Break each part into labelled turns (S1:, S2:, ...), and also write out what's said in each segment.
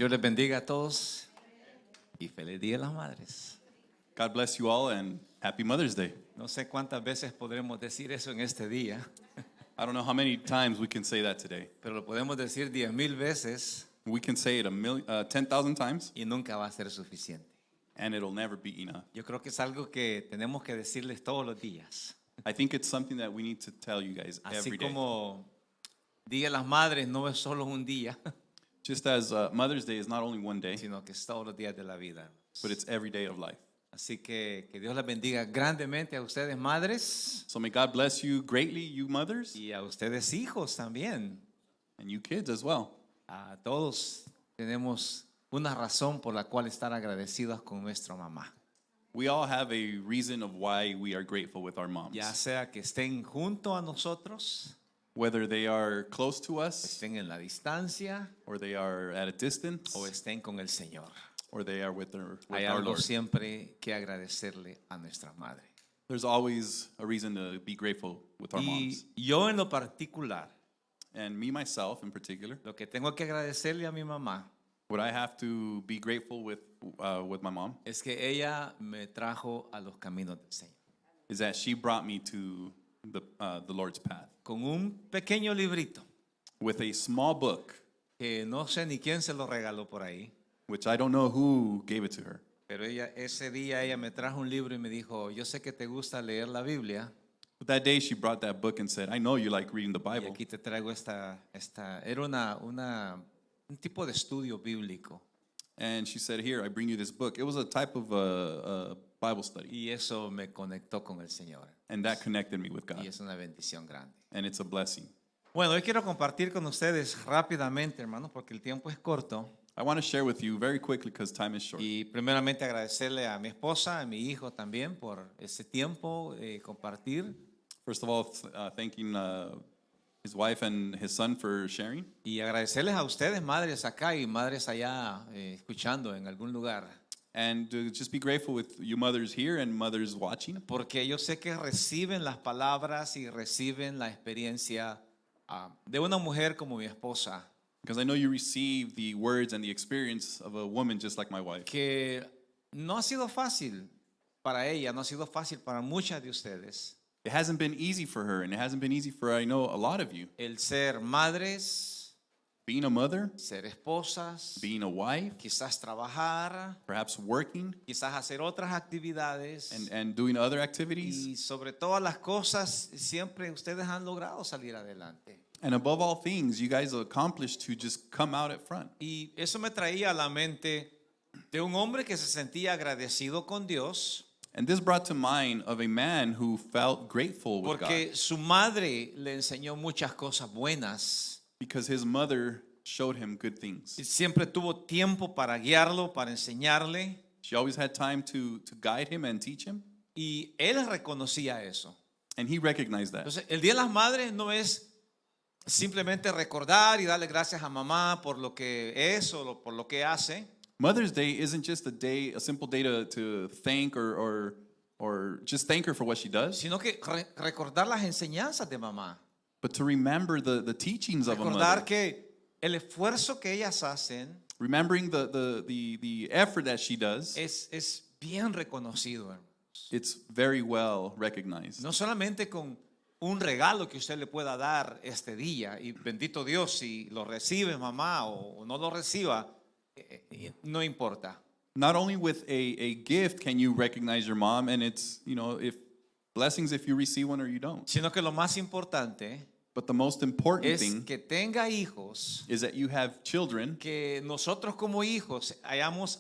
S1: Dios les bendiga a todos y feliz Día de las Madres.
S2: God bless you all and happy Mother's Day.
S1: No sé cuántas veces podremos decir eso en este día,
S2: I don't know how many times we can say that today.
S1: pero lo podemos decir 10,000 veces
S2: We can say it 10,000 times
S1: y nunca va a ser suficiente.
S2: and it'll never be enough.
S1: Yo creo que es algo que tenemos que decirles todos los días.
S2: I think it's something that we need to tell you guys
S1: Así
S2: every day.
S1: como Día de las Madres no es solo un día,
S2: Just as Mother's Day is not only one day,
S1: sino que es todos los días de la vida.
S2: but it's every day of life.
S1: Así que Dios les bendiga grandemente a ustedes madres
S2: So may God bless you greatly, you mothers,
S1: y a ustedes hijos también.
S2: and you kids as well.
S1: A todos tenemos una razón por la cual estar agradecidos con nuestra mamá.
S2: We all have a reason of why we are grateful with our moms.
S1: Ya sea que estén junto a nosotros,
S2: Whether they are close to us,
S1: estén en la distancia
S2: or they are at a distance,
S1: o estén con el Señor.
S2: or they are with
S1: Hay
S2: our
S1: algo
S2: Lord.
S1: siempre que agradecerle a nuestra madre.
S2: There's always a reason to be grateful with our moms.
S1: Y yo en lo particular,
S2: And me, myself, in particular,
S1: lo que tengo que agradecerle a mi mamá
S2: what I have to be grateful with my mom
S1: es que ella me trajo a los caminos del Señor.
S2: is that she brought me to the Lord's path
S1: Con un pequeño librito
S2: with a small book,
S1: que no sé ni quién se lo regaló por ahí,
S2: which I don't know who gave it to her.
S1: pero ese día ella me trajo un libro y me dijo, yo sé que te gusta leer la Biblia
S2: But that day she brought that book and said, I know you like reading the
S1: y
S2: Bible.
S1: aquí te traigo era un tipo de estudio bíblico
S2: And she said, here, I bring you this book. It was a type of a Bible study.
S1: y eso me conectó con el Señor
S2: And that connected me with
S1: y
S2: God.
S1: es una bendición grande.
S2: And it's a blessing.
S1: Bueno, hoy quiero compartir con ustedes rápidamente, hermanos, porque el tiempo es corto.
S2: I want to share with you very quickly because time is short.
S1: Y primeramente agradecerle a mi esposa, a mi hijo también por ese tiempo compartir.
S2: First of all, thanking his wife and his son for sharing.
S1: Y agradecerles a ustedes, madres acá y madres allá, escuchando en algún lugar.
S2: And to just be grateful with you mothers here and mothers watching.
S1: Porque yo sé que reciben las palabras y reciben la experiencia de una mujer como mi esposa.
S2: Because I know you receive the words and the experience of a woman just like my wife.
S1: Que no ha sido fácil para ella, no ha sido fácil para muchas de ustedes.
S2: It hasn't been easy for her, and it hasn't been easy for, I know, a lot of you.
S1: El ser madres,
S2: Being a mother,
S1: ser esposas,
S2: being a wife,
S1: quizás trabajar,
S2: perhaps working,
S1: quizás hacer otras actividades.
S2: and doing other activities.
S1: Y sobre todas las cosas, siempre ustedes han logrado salir adelante.
S2: And above all things, you guys accomplished to just come out at front.
S1: Y eso me traía a la mente de un hombre que se sentía agradecido con Dios
S2: And this brought to mind of a man who felt grateful with God
S1: porque su madre le enseñó muchas cosas buenas.
S2: because his mother showed him good things.
S1: Y siempre tuvo tiempo para guiarlo, para enseñarle.
S2: She always had time to guide him and teach him,
S1: Y él reconocía eso.
S2: and he recognized that.
S1: Entonces, el Día de las Madres no es simplemente recordar y darle gracias a mamá por lo que es o por lo que hace.
S2: Mother's Day isn't just a simple day to thank or just thank her for what she does,
S1: Sino que recordar las enseñanzas de mamá.
S2: but to remember the teachings of a
S1: Recordar
S2: mother.
S1: que el esfuerzo que ellas hacen
S2: Remembering the effort that she does,
S1: es bien reconocido, hermanos.
S2: it's very well recognized.
S1: No solamente con un regalo que usted le pueda dar este día, y bendito Dios si lo recibe mamá o no lo reciba, no importa.
S2: Not only with a gift can you recognize your mom, and it's, if blessings if you receive one or you don't.
S1: Sino que lo más importante
S2: But the most important
S1: es
S2: thing
S1: que tenga hijos,
S2: is that you have children,
S1: que nosotros como hijos hayamos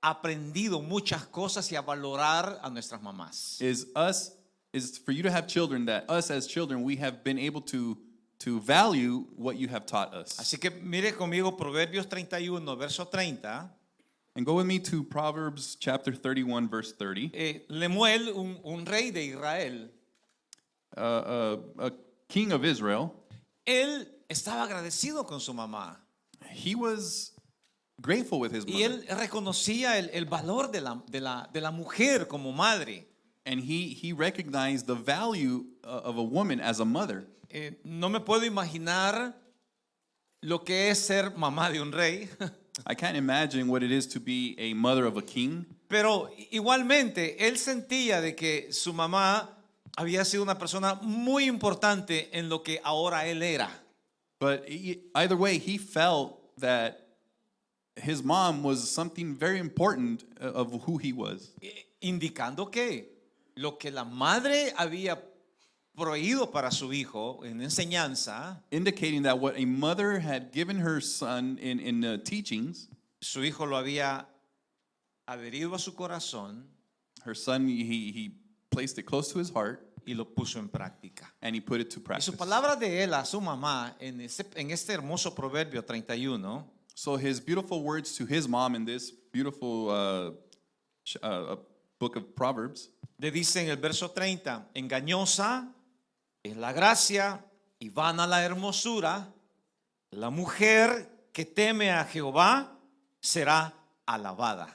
S1: aprendido muchas cosas y a valorar a nuestras mamás.
S2: is for you to have children, that us as children, we have been able to value what you have taught us.
S1: Así que mire conmigo Proverbios 31, verso 30.
S2: And go with me to Proverbs chapter 31, verse 30.
S1: Lemuel, un rey de Israel,
S2: A king of Israel,
S1: él estaba agradecido con su mamá.
S2: he was grateful with his
S1: Y
S2: mother.
S1: él reconocía el valor de la mujer como madre.
S2: And he recognized the value of a woman as a mother.
S1: No me puedo imaginar lo que es ser mamá de un rey.
S2: I can't imagine what it is to be a mother of a king.
S1: Pero igualmente, él sentía de que su mamá había sido una persona muy importante en lo que ahora él era.
S2: But either way, he felt that his mom was something very important of who he was.
S1: Indicando que lo que la madre había prohibido para su hijo en enseñanza,
S2: Indicating that what a mother had given her son in teachings,
S1: su hijo lo había adherido a su corazón
S2: her son, he placed it close to his heart
S1: y lo puso en práctica.
S2: and he put it to
S1: Y
S2: practice.
S1: su palabra de él a su mamá en este hermoso proverbio 31
S2: So his beautiful words to his mom in this beautiful book of Proverbs,
S1: le dice en el verso 30, engañosa es la gracia y vana la hermosura, la mujer que teme a Jehová será alabada.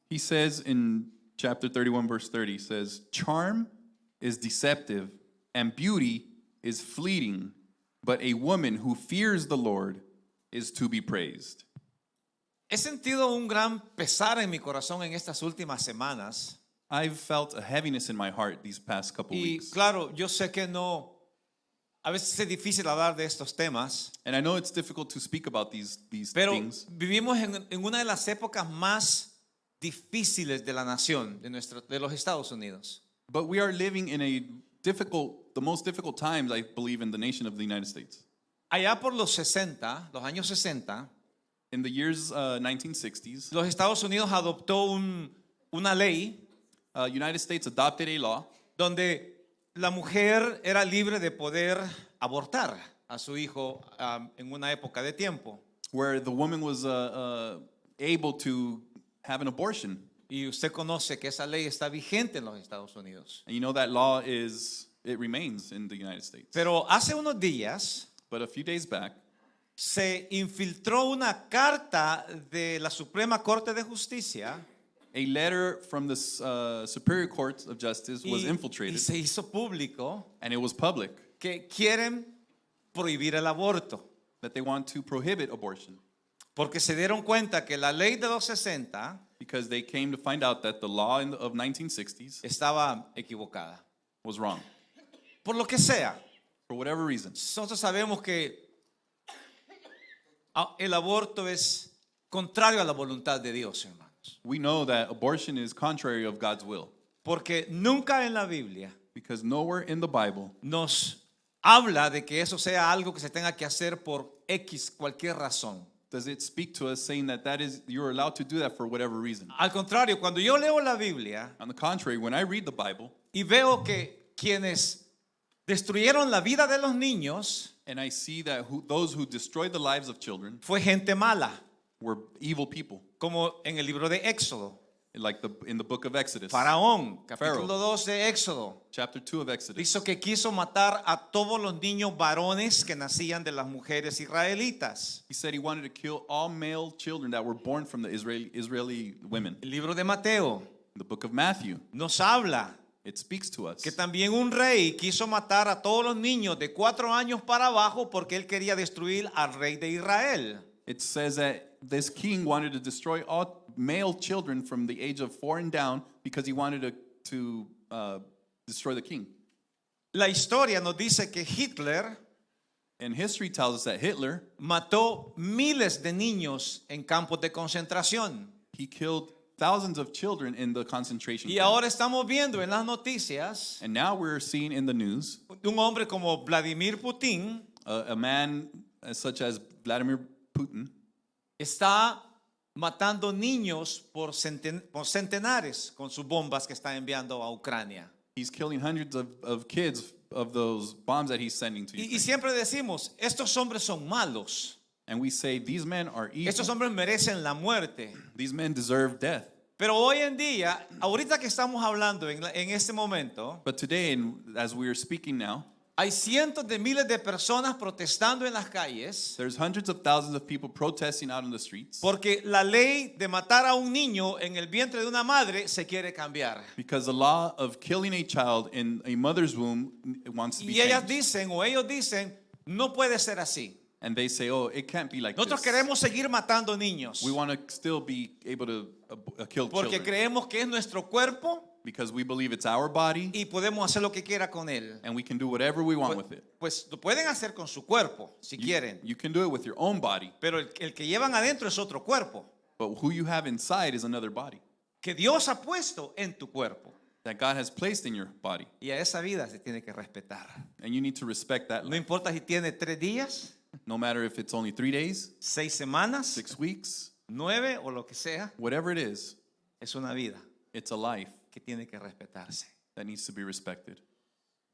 S2: he says in chapter 31, verse 30, says, charm is deceptive and beauty is fleeting, but a woman who fears the Lord is to be praised.
S1: He sentido un gran pesar en mi corazón en estas últimas semanas.
S2: I've felt a heaviness in my heart these past couple
S1: Y
S2: weeks.
S1: claro, yo sé que a veces es difícil hablar de estos temas,
S2: And I know it's difficult to speak about these
S1: pero
S2: things,
S1: vivimos en una de las épocas más difíciles de la nación, de los Estados Unidos.
S2: but we are living in the most difficult times, I believe, in the nation of the United States.
S1: Allá por los años 60,
S2: In the years 1960s,
S1: los Estados Unidos adoptó una ley
S2: United States adopted a law
S1: donde la mujer era libre de poder abortar a su hijo en una época de tiempo.
S2: where the woman was able to have an abortion.
S1: Y usted conoce que esa ley está vigente en los Estados Unidos.
S2: And you know that law it remains in the United States.
S1: Pero hace unos días
S2: But a few days back,
S1: se infiltró una carta de la Suprema Corte de Justicia
S2: a letter from the Superior Court of Justice was
S1: y
S2: infiltrated,
S1: se hizo público
S2: and it was public,
S1: que quieren prohibir el aborto.
S2: that they want to prohibit abortion
S1: Porque se dieron cuenta que la ley de los 60
S2: because they came to find out that the law of 1960s
S1: estaba equivocada.
S2: was wrong.
S1: Por lo que sea,
S2: For whatever reason,
S1: nosotros sabemos que el aborto es contrario a la voluntad de Dios, hermanos.
S2: we know that abortion is contrary of God's will
S1: Porque nunca en la Biblia
S2: because nowhere in the Bible
S1: nos habla de que eso sea algo que se tenga que hacer por X cualquier razón.
S2: does it speak to us saying that you're allowed to do that for whatever reason.
S1: Al contrario, cuando yo leo la Biblia
S2: On the contrary, when I read the Bible
S1: y veo que quienes destruyeron la vida de los niños
S2: and I see that those who destroyed the lives of children
S1: fue gente mala,
S2: were evil people,
S1: como en el libro de Éxodo.
S2: like in the book of Exodus,
S1: Faraón, capítulo
S2: Pharaoh.
S1: 2 de Éxodo,
S2: chapter 2 of Exodus.
S1: dice que quiso matar a todos los niños varones que nacían de las mujeres israelitas.
S2: He said he wanted to kill all male children that were born from the Israeli women.
S1: El libro de Mateo
S2: In the book of Matthew,
S1: nos habla
S2: it speaks to us
S1: que también un rey quiso matar a todos los niños de 4 años para abajo porque él quería destruir al rey de Israel.
S2: It says that this king wanted to destroy all male children from the age of 4 and down because he wanted to destroy the king.
S1: La historia nos dice que Hitler
S2: And history tells us that Hitler,
S1: mató miles de niños en campos de concentración.
S2: he killed thousands of children in the concentration
S1: Y
S2: camp.
S1: ahora estamos viendo en las noticias
S2: And now we're seeing in the news
S1: un hombre como Vladimir Putin
S2: a man such as Vladimir Putin
S1: está matando niños por centenares con sus bombas que está enviando a Ucrania.
S2: he's killing hundreds of kids of those bombs that he's sending to
S1: Y
S2: Ukraine.
S1: siempre decimos, estos hombres son malos.
S2: And we say these men are evil.
S1: Estos hombres merecen la muerte.
S2: These men deserve death.
S1: Pero hoy en día, ahorita que estamos hablando en este momento,
S2: But today, and as we are speaking now,
S1: hay cientos de miles de personas protestando en las calles
S2: there's hundreds of thousands of people protesting out on the streets
S1: porque la ley de matar a un niño en el vientre de una madre se quiere cambiar.
S2: because the law of killing a child in a mother's womb wants to be
S1: Y ellas
S2: changed.
S1: dicen o ellos dicen, no puede ser así.
S2: And they say, oh, it can't be like
S1: Nosotros
S2: this.
S1: queremos seguir matando niños
S2: We want to still be able to kill
S1: porque
S2: children
S1: creemos que es nuestro cuerpo
S2: because we believe it's our body
S1: y podemos hacer lo que quiera con él.
S2: and we can do whatever we want with it.
S1: Pues lo pueden hacer con su cuerpo si quieren,
S2: You can do it with your own body,
S1: pero el que llevan adentro es otro cuerpo
S2: but who you have inside is another body
S1: que Dios ha puesto en tu cuerpo.
S2: that God has placed in your body.
S1: Y a esa vida se tiene que respetar.
S2: And you need to respect that
S1: No
S2: life.
S1: importa si tiene 3 días,
S2: No matter if it's only 3 days,
S1: 6 semanas,
S2: 6 weeks,
S1: 9 o lo que sea,
S2: whatever it is,
S1: es una vida
S2: it's a life
S1: que tiene que respetarse.
S2: that needs to be respected.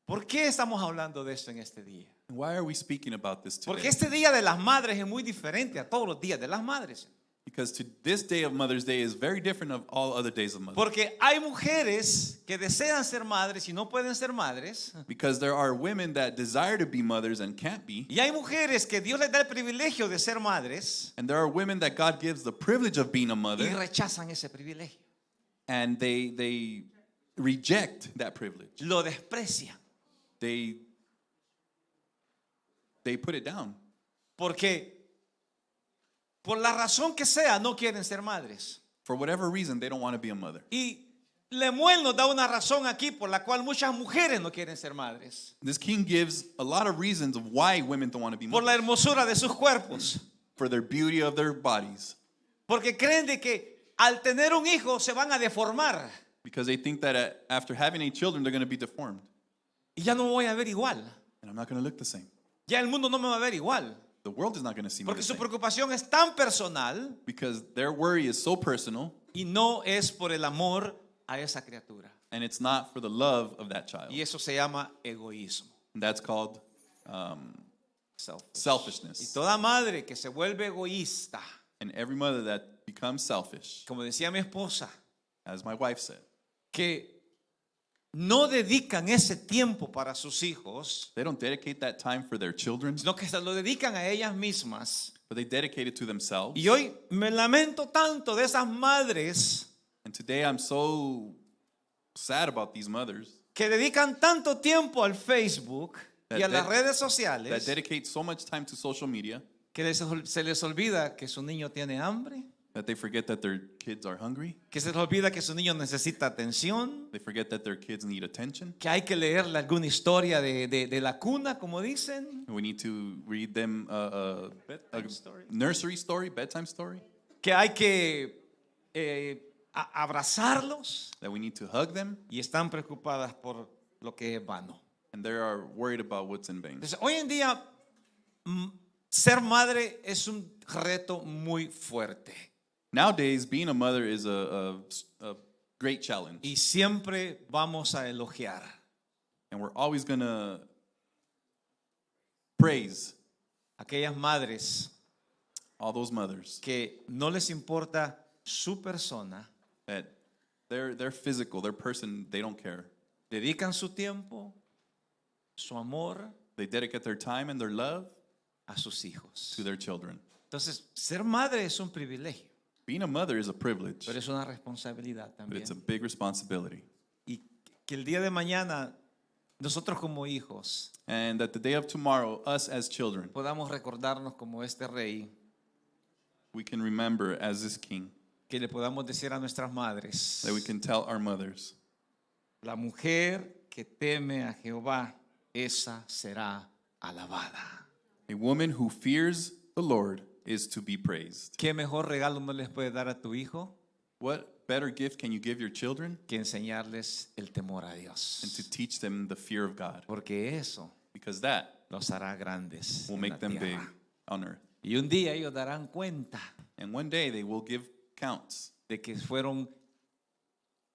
S1: ¿Por qué estamos hablando de esto en este día?
S2: Why are we speaking about this
S1: Porque
S2: today?
S1: este día de las madres es muy diferente a todos los días de las madres.
S2: Because this day of Mother's Day is very different of all other days of Mother's Day.
S1: Porque hay mujeres que desean ser madres y no pueden ser madres.
S2: Because there are women that desire to be mothers and can't be.
S1: Y hay mujeres que Dios les da el privilegio de ser madres
S2: And there are women that God gives the privilege of being a
S1: y
S2: mother
S1: rechazan ese privilegio.
S2: and they reject that privilege.
S1: Lo desprecian.
S2: They put it down.
S1: Porque por la razón que sea no quieren ser madres.
S2: For whatever reason, they don't want to be a mother.
S1: Y Lemuel nos da una razón aquí por la cual muchas mujeres no quieren ser madres.
S2: This king gives a lot of reasons of why women don't want to be
S1: Por la
S2: mothers.
S1: hermosura de sus cuerpos.
S2: For their beauty of their bodies.
S1: Porque creen de que al tener un hijo se van a deformar.
S2: Because they think that after having 8 children, they're going to be deformed.
S1: Y ya no me voy a ver igual.
S2: And I'm not going to look the same.
S1: Ya el mundo no me va a ver igual.
S2: The world is not going to see me
S1: Porque
S2: the
S1: su
S2: same.
S1: preocupación es tan personal
S2: Because their worry is so personal,
S1: y no es por el amor a esa criatura.
S2: and it's not for the love of that child.
S1: Y eso se llama egoísmo.
S2: And that's called
S1: Y
S2: selfishness.
S1: toda madre que se vuelve egoísta,
S2: And every mother that becomes selfish,
S1: como decía mi esposa,
S2: as my wife said,
S1: que no dedican ese tiempo para sus hijos,
S2: they don't dedicate that time for their children,
S1: sino que se lo dedican a ellas mismas.
S2: but they dedicate it to themselves.
S1: Y hoy me lamento tanto de esas madres
S2: And today I'm so sad about these mothers
S1: que dedican tanto tiempo al Facebook y a las redes
S2: that
S1: sociales
S2: dedicate so much time to social media
S1: que se les olvida que su niño tiene hambre,
S2: that they forget that their kids are hungry.
S1: que se les olvida que su niño necesita atención,
S2: They forget that their kids need attention.
S1: que hay que leerle alguna historia de la cuna, como dicen,
S2: We need to read them a
S1: Bedtime story.
S2: nursery story, bedtime story,
S1: que hay que abrazarlos
S2: that we need to hug them,
S1: y están preocupadas por lo que es vano.
S2: and they are worried about what's in vain.
S1: Entonces, hoy en día, ser madre es un reto muy fuerte
S2: Nowadays, being a mother is a great challenge,
S1: y siempre vamos a elogiar.
S2: and we're always going to praise
S1: Aquellas madres
S2: all those mothers
S1: que no les importa su persona,
S2: that they're physical, their person, they don't care.
S1: dedican su tiempo, su amor
S2: They dedicate their time and their love
S1: a sus hijos.
S2: to their children.
S1: Entonces, ser madre es un privilegio,
S2: Being a mother is a privilege,
S1: pero es una responsabilidad
S2: but
S1: también.
S2: it's a big responsibility.
S1: Y que el día de mañana, nosotros como hijos,
S2: And that the day of tomorrow, us as children,
S1: podamos recordarnos como este rey,
S2: we can remember as this king,
S1: que le podamos decir a nuestras madres,
S2: that we can tell our mothers,
S1: la mujer que teme a Jehová, esa será alabada.
S2: a woman who fears the Lord is to be praised.
S1: ¿Qué mejor regalo no les puedes dar a tu hijo
S2: What better gift can you give your children
S1: que enseñarles el temor a
S2: than
S1: Dios?
S2: to teach them the fear of God?
S1: Porque eso
S2: Because that
S1: los hará grandes
S2: will
S1: en
S2: make
S1: la
S2: them big
S1: tierra.
S2: on earth.
S1: Y un día ellos darán cuenta
S2: And one day they will give counts
S1: de que fueron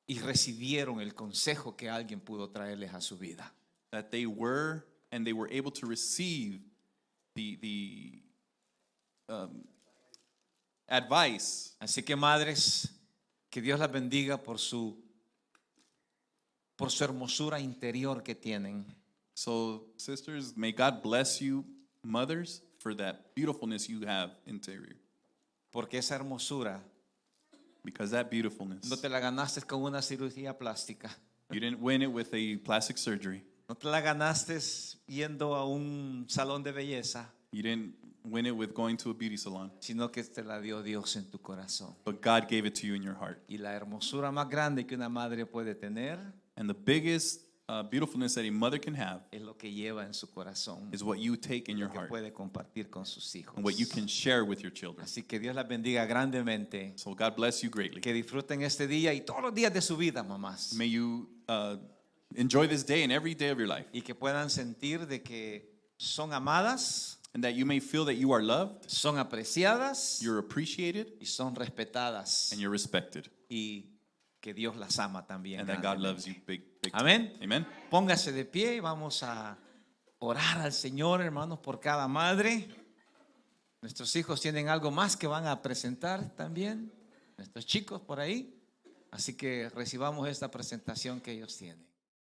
S1: y recibieron el consejo que alguien pudo traerles a su vida.
S2: that they were able to receive the advice.
S1: Así que madres, que Dios las bendiga por su hermosura interior que tienen.
S2: So sisters, may God bless you, mothers, for that beautifulness you have interior.
S1: Porque esa hermosura
S2: Because that beautifulness,
S1: no te la ganaste con una cirugía plástica.
S2: you didn't win it with a plastic surgery.
S1: No te la ganaste yendo a un salón de belleza.
S2: You didn't win it with going to a beauty salon,
S1: sino que te la dio Dios en tu corazón.
S2: but God gave it to you in your heart.
S1: Y la hermosura más grande que una madre puede tener
S2: And the biggest beautifulness that a mother can have
S1: es lo que lleva en su corazón,
S2: is what you take in your
S1: que
S2: heart
S1: puede compartir con sus hijos.
S2: and what you can share with your children.
S1: Así que Dios las bendiga grandemente.
S2: So God bless you greatly.
S1: Que disfruten este día y todos los días de su vida, mamás.
S2: May you enjoy this day and every day of your life,
S1: Y que puedan sentir de que son amadas,
S2: and that you may feel that you are loved,
S1: son apreciadas
S2: you're appreciated,
S1: y son respetadas.
S2: and you're respected,
S1: Y que Dios las ama también.
S2: and that God
S1: grandemente.
S2: loves you big time.
S1: Amén.
S2: Amen.
S1: Póngase de pie y vamos a orar al Señor, hermanos, por cada madre. Nuestros hijos tienen algo más que van a presentar también. Nuestros chicos por ahí. Así que recibamos esta presentación que ellos tienen.